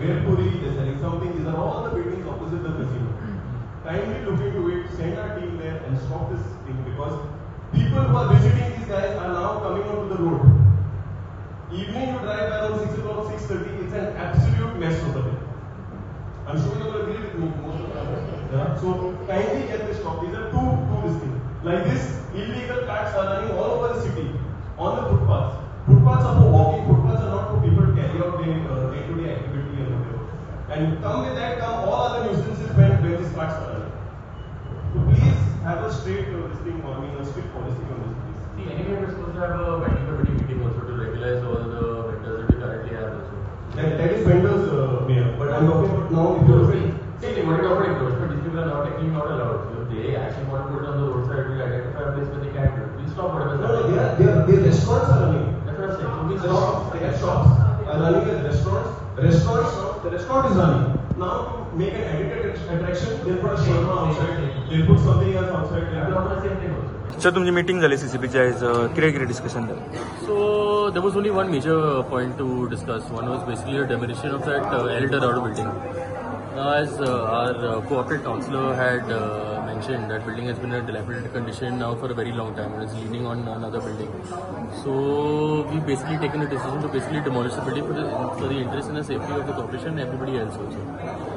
Bhel Puri, they're selling something. These are all the buildings opposite the casino. Kindly look into it, send our team there and stop this thing, because people who are visiting these guys are now coming onto the road. Evening you drive around 6 o'clock, 6:30, it's an absolute mess over there. I'm sure you will agree with me, most of them. Yeah? So kindly get this stop. These are two this thing. Like this, illegal carts are running all over the city on the footpaths. Footpaths are for walking, footpaths are not for people to carry out their day-to-day activity and whatever. And come with that, come all other nuisances when these carts are running. So please have a straight strict policy on this, please. See, anyway, we're supposed to have a vending committee meeting also to regularize all the vendors that we currently have also. That is vendors, Mayor. But I'm talking about now if you're saying. See, they want to offer endorsement, these people are not technically not allowed. So if they actually want to put it on the roadside, we identify a place where they can do it. We'll stop whatever. No, their restaurants are running. That's what I'm saying. So we Shops, they have shops are running as restaurants. The restaurant is running. Now to make an added attraction, they'll put a shawarma outside. They'll put something else outside. will offer the same thing also. Sir तुमची meeting झाली CCPची आज किती discussion झालं? So there was only one major point to discuss. One was basically a demolition of that El Dorado building. As our cooperative councillor had mentioned, that building has been in a dilapidated condition now for a very long time and it's leaning on another building. So we basically taken a decision to basically demolish the building for the interest and the safety of the corporation and everybody else also.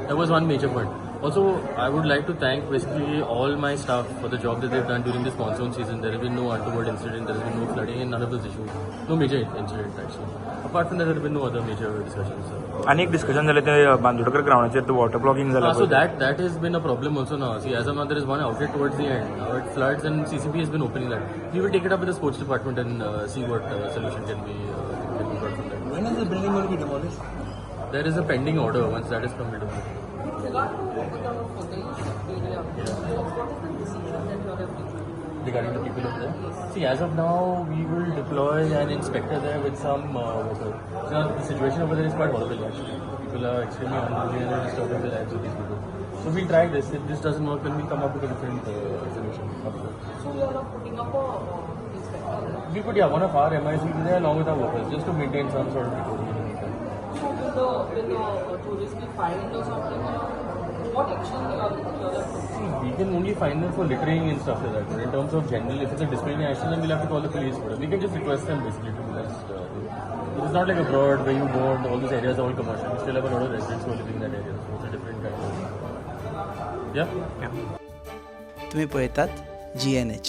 That was one major point. Also, I would like to thank basically all my staff for the job that they've done during this monsoon season. There has been no untoward incident, there has been no flooding and none of those issues. No major incident actually. Apart from that, there have been no other major discussions. अनेक discussion झाले ते बांदोडकर ग्राउंडाचेर ते water blocking झालं. So that has been a problem also now. See, as of now, there is one outlet towards the end. Now it floods and CCP has been opening that. We will take it up with the sports department and see what solution can be brought from that. When is the building going to be demolished? There is a pending order. Once that is come, we do it. Regarding the people over there? See, as of now, we will deploy an inspector there with some workers. Now, the situation over there is quite horrible actually. People are extremely unruly and disturbing the lives of these people. So we'll try this. If this doesn't work, then we'll come up with a different solution. So you are putting up a inspector? We put, one of our MIs will be there along with our workers, just to maintain some sort of decorum in the meantime. So will the tourists be fined or something? What action you are See, we can only fine them for littering and stuff like that. But in terms of general, if it's a disciplinary action, then we'll have to call the police for it. We can just request them basically to do that. It is not like abroad where you go and all those areas are all commercial. We still have a lot of residents who are living in that area. So it's a different kind of. Yeah? तुम्ही पळयतात GNH.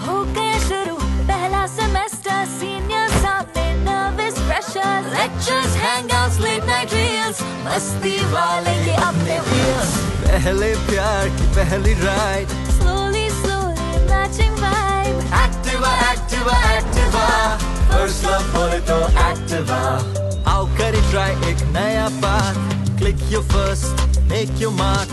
हो गया शुरू पहला semester senior सामने nervous freshers lectures hangouts late night reels मस्ती वाले ये अपने व्हील्स पहले प्यार की पहली ride slowly matching vibe Activa first love बोले तो Activa आओ करें try एक नया path click your first make your mark